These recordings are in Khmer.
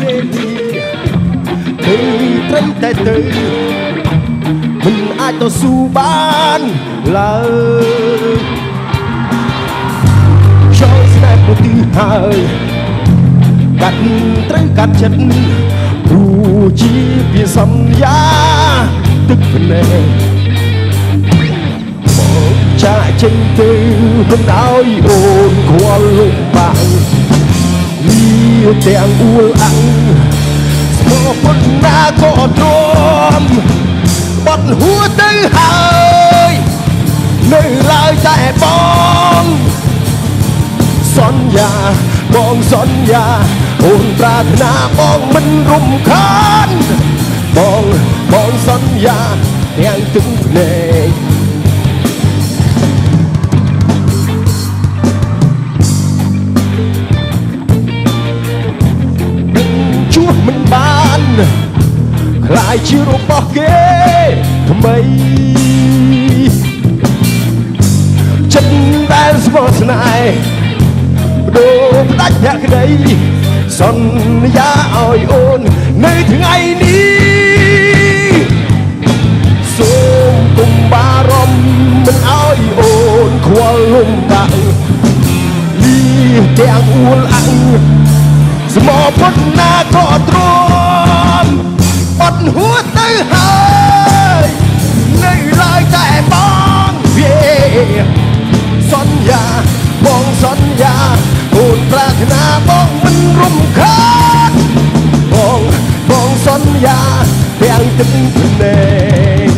ពេលនេះទៅត្រេងតែទៅមិនអាចទៅស៊ូបានឡើយចូលស្នេហ៍ប្រទីហើយកាត់ត្រូវកាត់ចិត្តព្រោះជាពាក្យសន្យាទឹកភ្នែកមកចាក់ចេញទៅមិនឲ្យអូនខ្វល់លំបាកវាទាំងអួលអាំងស្មោះប៉ុណ្ណាក៏ទ្រាំបាត់ហួរទៅហើយនៅឡើយតែបងសន្យាបងសន្យាអូនប្រាថ្នាបងមិនរំខានបងសន្យាទាំងទឹកភ្នែកជួបមិនបានខ្លាយជារបស់គេថ្មីចិត្តដែលស្មោះស្នេហ៍ដូរផ្ដាច់ភក្តីសន្យាឲ្យអូននៅថ្ងៃនេះសូមកុំបារម្ភមិនឲ្យអូនខ្វល់លំបាកលីទាំងអួលអាំងស្មោះប៉ុណ្ណាក៏ទ្រាំបាត់ហួរទៅហើយនៅឡើយតែបងវាសន្យាបងសន្យាអូនប្រាថ្នាបងមិនរំខានបងសន្យាទាំងទឹកភ្នែក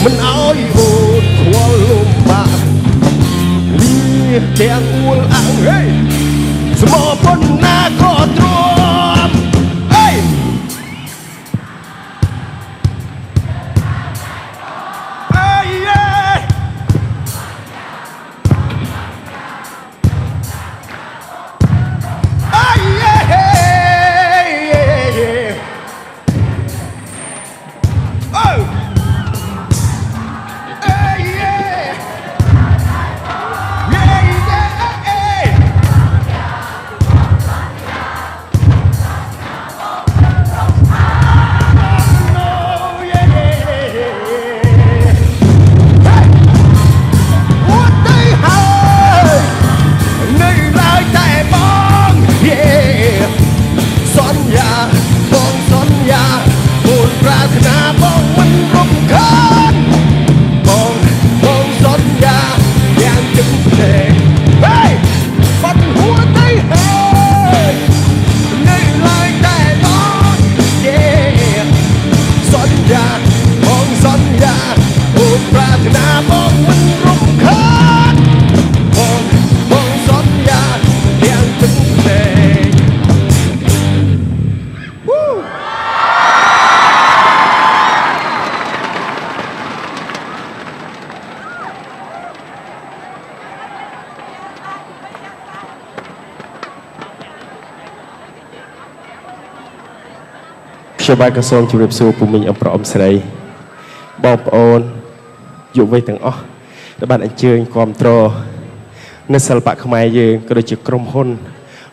មិនឲ្យអូនខ្វល់លំបាកលីទាំងអួលអាំងហេស្មោះប៉ុណ្ណាក៏ទ្រាំហេអេយេអេយេអូខ្ញុំបាទក៏សូមជម្រាបសួរពុំមីងអប្រុសអ៊ំស្រីបងប្អូនយុវវ័យទាំងអស់ដែលបានអញ្ជើញគាំទ្រនៅសិល្បៈខ្មែរយើងក៏ដូចជាក្រុមហ៊ុន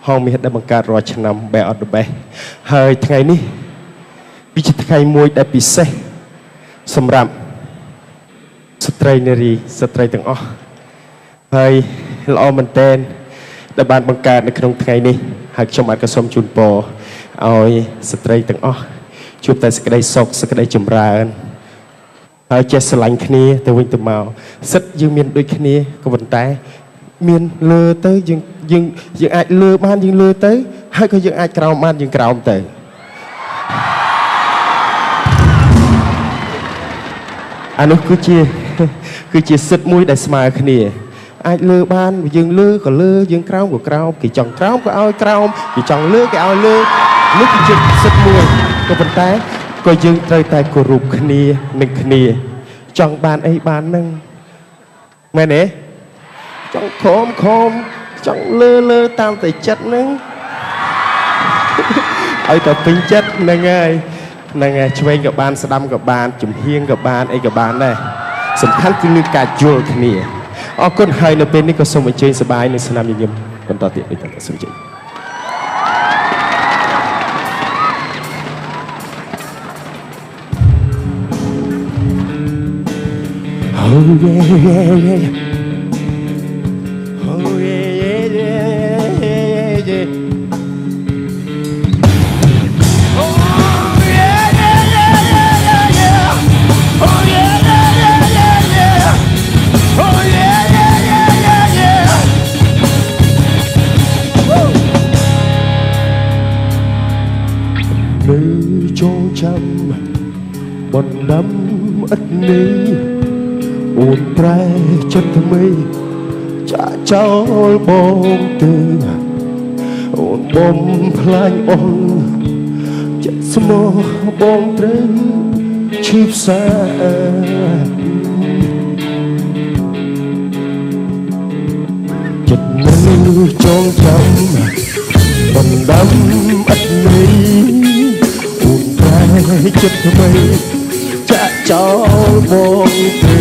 ហងមាសដែលបង្កើតរាល់ឆ្នាំ Best of the Best ហើយថ្ងៃនេះវាជាថ្ងៃមួយដែលពិសេសសម្រាប់ ត្រីនារីស្ត្រីទាំងអស់ហើយល្អមែនទែនដែលបានបង្កើតនៅក្នុងថ្ងៃនេះហើយខ្ញុំអាចក៏សូមជូនពរឲ្យស្ត្រីទាំងអស់ជួបតែសេចក្តីសុខសេចក្តីចម្រើនហើយចេះស្រឡាញ់គ្នាទៅវិញទៅមកសិទ្ធយើងមានដូចគ្នាក៏ប៉ុន្តែមានលើទៅយើងអាចលើបានយើងលើទៅហើយក៏យើងអាចក្រោមបានយើងក្រោមទៅអានោះគឺជាសិទ្ធមួយដែលស្មើគ្នាអាចលើបានយើងលើក៏លើយើងក្រោមក៏ក្រោមគេចង់ក្រោមក៏ឲ្យក្រោមគេចង់លើគេឲ្យលើនេះគឺជាសិទ្ធមួយក៏ប៉ុន្តែក៏យើងត្រូវតែគោរពគ្នានឹងគ្នាចង់បានអីបាននឹងមែនទេចង់ខំចង់លើតាមតែចិត្តនឹងឲ្យតែពេញចិត្តហ្នឹងហើយឆ្វេងក៏បានស្ដាំក៏បានចំហៀងក៏បានអីក៏បានដែរសំខាន់គឺលើការយល់គ្នាអរគុណហើយនៅពេលនេះក៏សូមអញ្ជើញសប្បាយនៅស្នាមញញឹមបន្តទៀតដូចតើសូមអញ្ជើញOh yeah, yeah, yeah. Oh yeah, yeah, yeah, yeah. Oh yeah, yeah, yeah, yeah, yeah. Oh yeah, yeah, yeah, yeah, yeah. Oh yeah, yeah, yeah, yeah, yeah. Woo. នៅចងចាំបណ្ដាំឥតនេះអូនប្រែចិត្តថ្មីចាក់ចោលបងទៅអូនបំផ្លាញអូនចិត្តស្មោះបងត្រូវឈឺផ្សាចិត្តនៅចងចាំបណ្ដាំឥតនេះអូនប្រែចិត្តថ្មីចាក់ចោលបងទៅ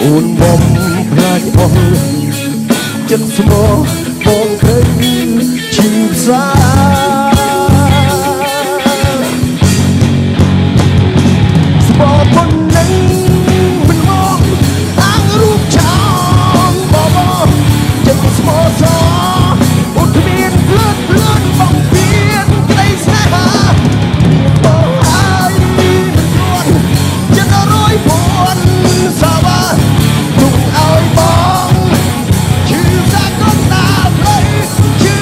អូនបំផ្លាញអូនចិត្តស្មោះបងត្រូវឈឺផ្សាស្បប៉ុណ្ណឹងមិនមកអាងរូបឆោមបបចិត្តស្មោះសអូនគ្មានភ្លើតបងពៀនក្តីស្នេហាបងហើយមិនគួរចិត្តរយពួនសាវាទុកឲ្យបងជឿសាកុំតាផ្លូវជឿ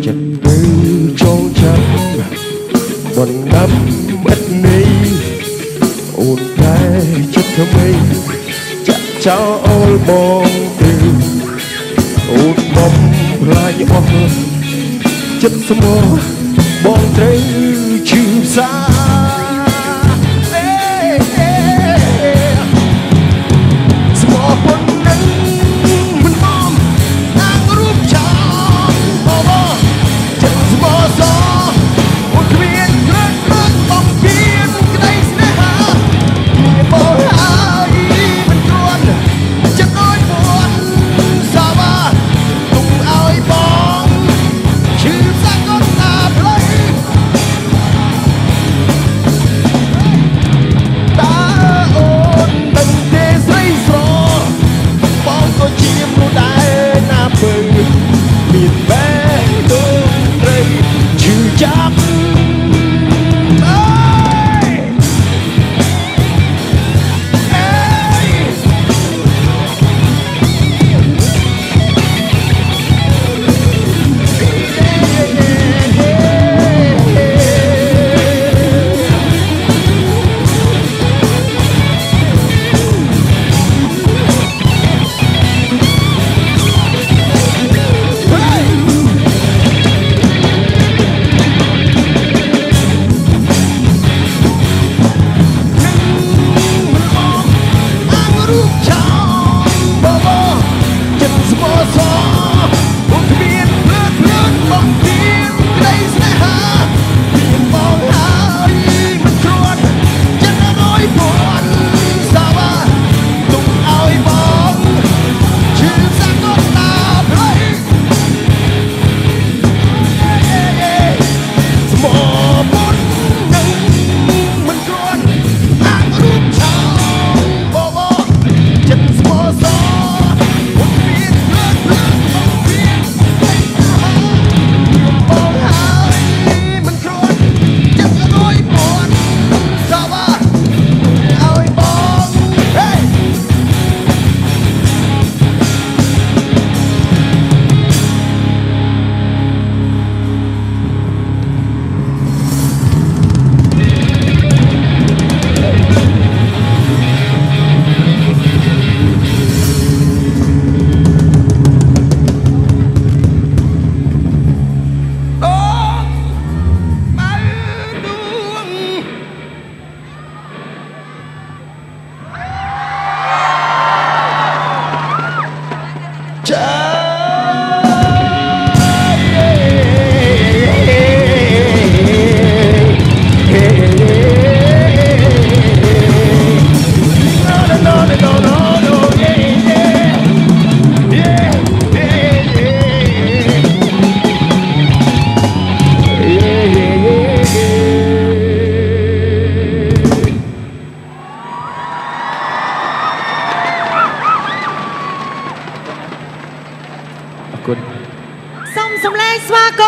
ចិត្តទៅចងចាំបណ្ដាំឥតនេះអូនតែចិត្តថ្មីចាក់ចោលបងទៅអូនបំផ្លាញអស់ចិត្តស្មោះបងត្រូវឈឺផ្សាស្មោះប៉ុណ្ណឹងមិនមកអាងរូបឆោមបបចិត្តស្មោះសអូនគ្មានគ្រាន់បងពៀនក្តីស្នេហាបងហើយមិនគួរចិត្តអើយពួនសាវាទុកឲ្យបងឈឺសាកុំតាផ្លូវ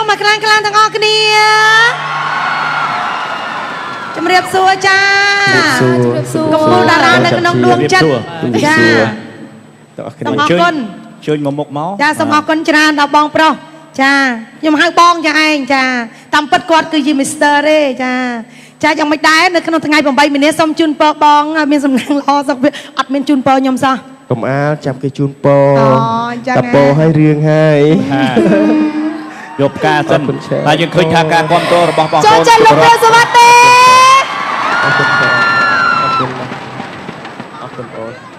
មមកខ្លាំងទាំងអស់គ្នាជំរាបសួរចាកំពូលតារានៅក្នុងដួងចិត្តចាសូមអរគុណជួយមកមុខមកចាសូមអរគុណច្រើនដល់បងប្រុសចាខ្ញុំហៅបងចាឯងចាតាមពិតគាត់គឺជា Mr. ទេចាយ៉ាងមិនដែរនៅក្នុងថ្ងៃ8មីនាសូមជូនពរបងមានសំណាងល្អសុខភាពអត់មានជូនពរខ្ញុំសោះកុំអាលចាំគេជូនពរតាពរឲ្យរឿងហើយយកផ្កាសិនតែយើងឃើញថាការគ្រប់គ្រងរបស់បងប្អូនចូលចិត្តលោកព្រះសវត្តទេអរគុណអរគុណអរគុណអូន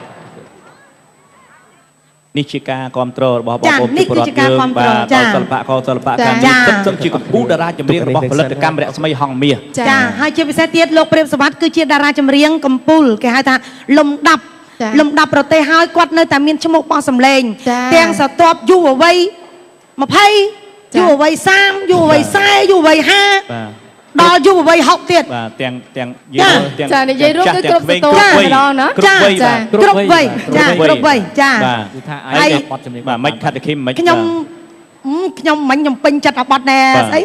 នេះជាការគ្រប់គ្រងរបស់បងប្អូនពលរដ្ឋយើងបាទសិល្បៈកម្មទឹកជាកម្ពុជាតារាចម្រៀងរបស់ផលិតកម្មរស្មីហង្សមាសចាហើយជាពិសេសទៀតលោកព្រាបសវត្តគឺជាតារាចម្រៀងកំពូលគេហៅថាលំដាប់ប្រទេសហើយគាត់នៅតែមានឈ្មោះបោះសម្លេងទាំងស្រទាប់យុវវ័យ20យុវវ័យ30យុវវ័យ40យុវវ័យ50ដល់យុវវ័យ60ទៀតបាទទាំងយើងចានិយាយរួមគឺគ្រប់ស្រទាប់ម្ដងណាចាគ្រប់វ័យចាគ្រប់វ័យចាគឺថាអាចបត់ចម្រៀងបាទមិនខាត់តែឃីមមិនខ្ញុំមិញខ្ញុំពេញចិត្តអាបត់ណែស្អី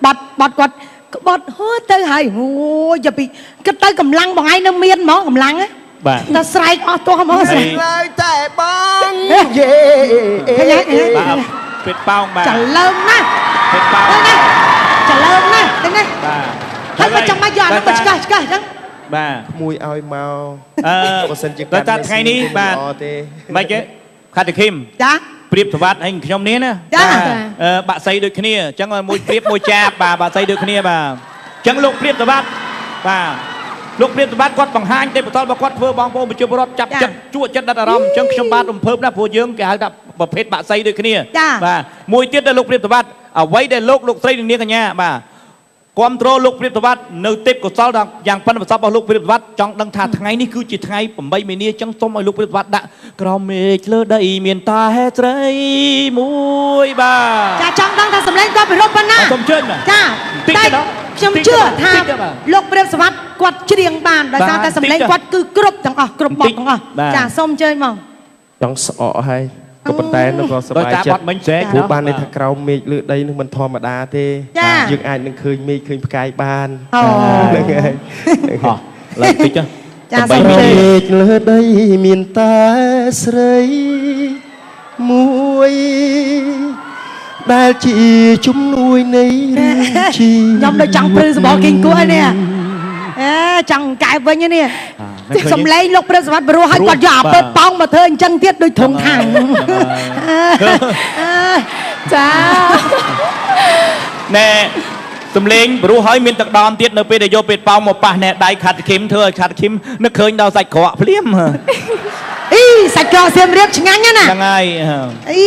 បត់គាត់ក្បត់ហូទៅហើយអូយយ៉ាពីគិតទៅកម្លាំងបងឯងនៅមានហ្មងកម្លាំងណាបាទតែស្រែកអស់ទោះហ្មងស្រែកឡើយតែបងយេបាទពេតប៉ោងបាទចលើមណាស់ពេតប៉ោងណាចលើមណាស់ទៅណាបាទហើយមកចាំមកយកអានោះមកឆ្កាស់អញ្ចឹងបាទក្មួយឲ្យមកបើសិនជាគាត់តែថ្ងៃនេះបាទមិនទេខាត់តែឃីមចាព្រៀបប្រវត្តិឲ្យខ្ញុំនេះណាបាក់សៃដូចគ្នាអញ្ចឹងមួយព្រៀបមួយចាបបាទបាក់សៃដូចគ្នាបាទអញ្ចឹងលោកព្រៀបប្រវត្តិបាទលោកព្រាបសម្បត្តិគាត់បង្ហាញទេបតលរបស់គាត់ធ្វើបងប្អូនប្រជាពលរដ្ឋចាប់ចិត្តជក់ចិត្តដិតអារម្មណ៍អញ្ចឹងខ្ញុំបាទរំភើបណាស់ព្រោះយើងគេហៅថាប្រភេទបាក់សៃដូចគ្នាបាទមួយទៀតដែលលោកព្រាបសម្បត្តិអ្វីដែលលោកស្រីនាងកញ្ញាបាទគ្រប់គ្រងលោកព្រាបសម្បត្តិនៅទេពកោសលយ៉ាងប៉ិនប្រសពរបស់លោកព្រាបសម្បត្តិចង់ដឹងថាថ្ងៃនេះគឺជាថ្ងៃ8មីនាអញ្ចឹងសូមឲ្យលោកព្រាបសម្បត្តិដាក់ក្រោមមេឃលើដីមានតាហេស្រីមួយបាទចាចង់ដឹងថាសម្លេងគាត់ពិរោះប៉ុណ្ណាសូមជឿចាតែខ្ញុំជឿថាលោកព្រាបសម្បត្តិគាត់ច្រៀងបានដោយសារតែសម្លេងគាត់គឺគ្រប់ទាំងអស់គ្រប់បទទាំងអស់ចាសូមអញ្ជើញមកចង់ស្អកហើយក៏ប៉ុន្តែនោះក៏សប្បាយចិត្តព្រោះបានន័យថាក្រោមមេឃលើដីនោះមិនធម្មតាទេយើងអាចនឹងឃើញមេឃឃើញផ្កាយបានហ្នឹងហើយឡើងតិចចាសូមមេឃលើដីមានតាស្រីមួយដែលជាជំនួយនៃរឿងជីខ្ញុំដូចចង់ព្រឺសបល់គីងគួរនេះចង់កែវិញនេះសំឡេងលោកព្រះសវត្តបរោះឲ្យគាត់យកអាពើប៉ោងមកធ្វើអញ្ចឹងទៀតដូចធំខាងចាណែសំឡេងបរោះឲ្យមានទឹកដមទៀតនៅពេលដែលយកពេតប៉ោងមកប៉ះណែដៃខាត់ឃីមធ្វើឲ្យខាត់ឃីមនឹកឃើញដល់សាច់ក្រកភ្លាមអីសាច់ក្រកសៀមរាបឆ្ងាញ់ណាហ្នឹងហើយអី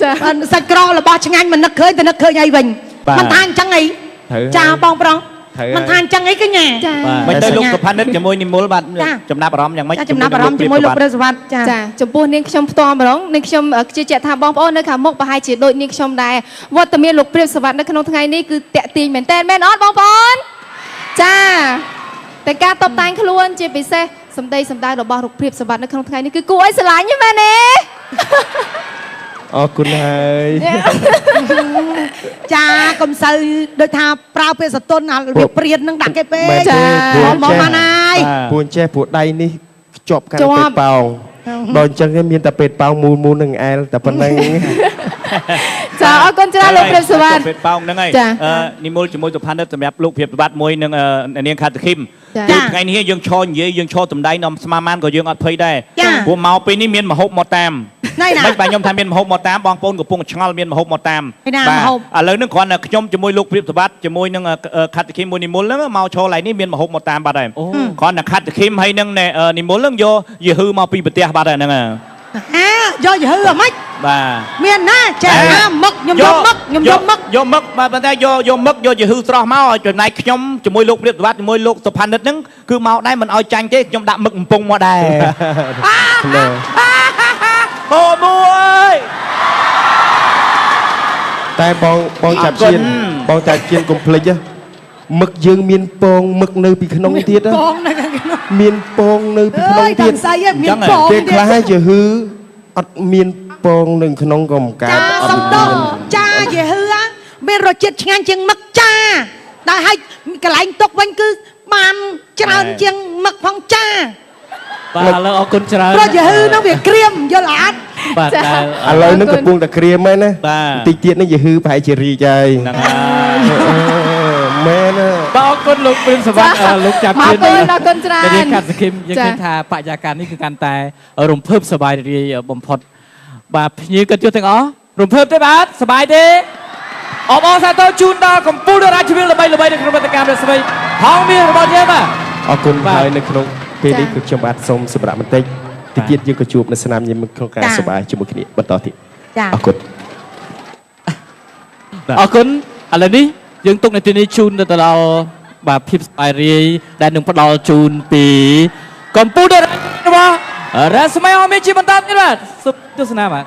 ចាសាច់ក្រករបស់ឆ្ងាញ់មិននឹកឃើញតែនឹកឃើញអីវិញមិនថាអញ្ចឹងអីចាបងប្រុសមិនថាអញ្ចឹងអីកញ្ញាចាមិនទៅលោកសុផានិតជាមួយនិមលបាទចំណាប់អារម្មណ៍យ៉ាងម៉េចចំណាប់អារម្មណ៍ជាមួយលោកព្រះសវត្តចាចំពោះនាងខ្ញុំផ្ទាល់ម្ដងនាងខ្ញុំជឿជាក់ថាបងប្អូននៅខាងមុខប្រហែលជាដូចនាងខ្ញុំដែរវត្តមានលោកព្រះសវត្តនៅក្នុងថ្ងៃនេះគឺតាក់ទាញមែនតើមែនអត់បងប្អូនចាតែការតបតែងខ្លួនជាពិសេសសម្ដីសម្ដៅរបស់លោកព្រះសវត្តនៅក្នុងថ្ងៃនេះគឺគួរឲ្យស្រឡាញ់មែនទេអរគុណហើយចាកុំសូវដូចថាប្រើពាក្យសតុនអាវាព្រាននឹងដាក់គេពេកចាមកមកណាយពួនចេះព្រោះដៃនេះខ្ជាប់កាន់ពេតប៉ោងដល់អញ្ចឹងមានតែពេតប៉ោងមូលនឹងអែលតែប៉ុណ្្នឹងចាអរគុណច្រើនលោកព្រះសវត្តពេតប៉ោងហ្នឹងហើយនិមលជាមួយសុផានិតសម្រាប់លោកភាពប្រវត្តិមួយនឹងនាងខាត់ឃីមថ្ងៃនេះយើងឈរនិយាយយើងឈរតម្ដៃនាំស្មាមានក៏យើងអត់ភ័យដែរព្រោះមកពេលនេះមានមហូបមកតាមមិនបាទខ្ញុំថាមានមហូបមកតាមបងប្អូនកំពុងឆ្ងល់មានមហូបមកតាមបាទឥឡូវនេះគ្រាន់តែខ្ញុំជាមួយលោកព្រាបសវត្តជាមួយនឹងខាត់ឃីមមួយនិមលហ្នឹងមកឈរឡៃនេះមានមហូបមកតាមបាត់ហើយគ្រាន់តែខាត់ឃីមហើយនឹងនិមលហ្នឹងយកយឺហឺមកពីប្រទេសបាត់ហើយហ្នឹងយកយឺហឺអ្ហ្មិចបាទមានណាចាមឹកខ្ញុំយកមឹកយកមឹកបាទប៉ុន្តែយកមឹកយកយឺហឺស្រស់មកឲ្យចំណែកខ្ញុំជាមួយលោកព្រាបសវត្តជាមួយលោកសុផានិតហ្នឹងគឺមកដែរមិនឲ្យចាញ់ទេខ្ញុំដាក់មឹកកំពុងមកដែរអូមួយតែបងចាប់ជៀនបងចាប់ជៀនកុំភ្លេចមឹកយើងមានពងមឹកនៅពីក្នុងទៀតមានពងនៅពីក្នុងទៀតពេលខ្លះយឺហឺអត់មានពងនៅក្នុងក៏មិនកើតអត់មានចាយឺហឺមាន រសជាតិឆ្ងាញ់ជាងមឹកចាដល់ហើយកន្លែងទុកវិញគឺបានច្រើនជាងមឹកផងចា បាទឥឡូវអរគុណច្រើន ព្រោះយឺនោះវាក្រៀមយល់អត់ បាទ ចា ដែល ឥឡូវនឹងកំពុងតែក្រៀមហ្នឹងណា បាទ តិចទៀតនេះយឺប្រហែលជារីកហើយ ហ្នឹងហើយ មែនណា បាទអរគុណលោកព្រាមសវត្ថលោកចាប់ អរ ជឿន គុណអរគុណច្រើន ដែលកាត់សង្ឃឹមយើង ចា ឃើញថាបរិយាកាសនេះគឺកាន់តែរំភើបសប្បាយរីករាយបំផុតបាទភ្ញៀវកិត្តិយសទាំងអស់រំភើបទេបាទសប្បាយទេអបអរសាទរជូនដល់កម្ពុជារាជវិលល្បីៗនៅក្នុងវត្តកម្មរស្មីហងមាសរបស់យើងបាទ អរគុណ បាទ ហើយនៅក្នុងពេលនេះ ចា៎ គឺខ្ញុំបាទសូមសម្រាប់បន្តិចតិចទៀតយើងក៏ជួបនៅស្នាមញញឹមក្នុងការ ចា៎ សប្បាយជាមួយគ្នាបន្តទៀត ចា អរគុណ អរគុណឥឡូវនេះយើងទុកនៅទីនេះជូនទៅដល់បាទភាពសប្បាយរីកដែលនឹងផ្ដល់ជូនពីកម្ពុជារបស់រស្មីហងមាសជាបន្តទៀតបាទទស្សនាបាទ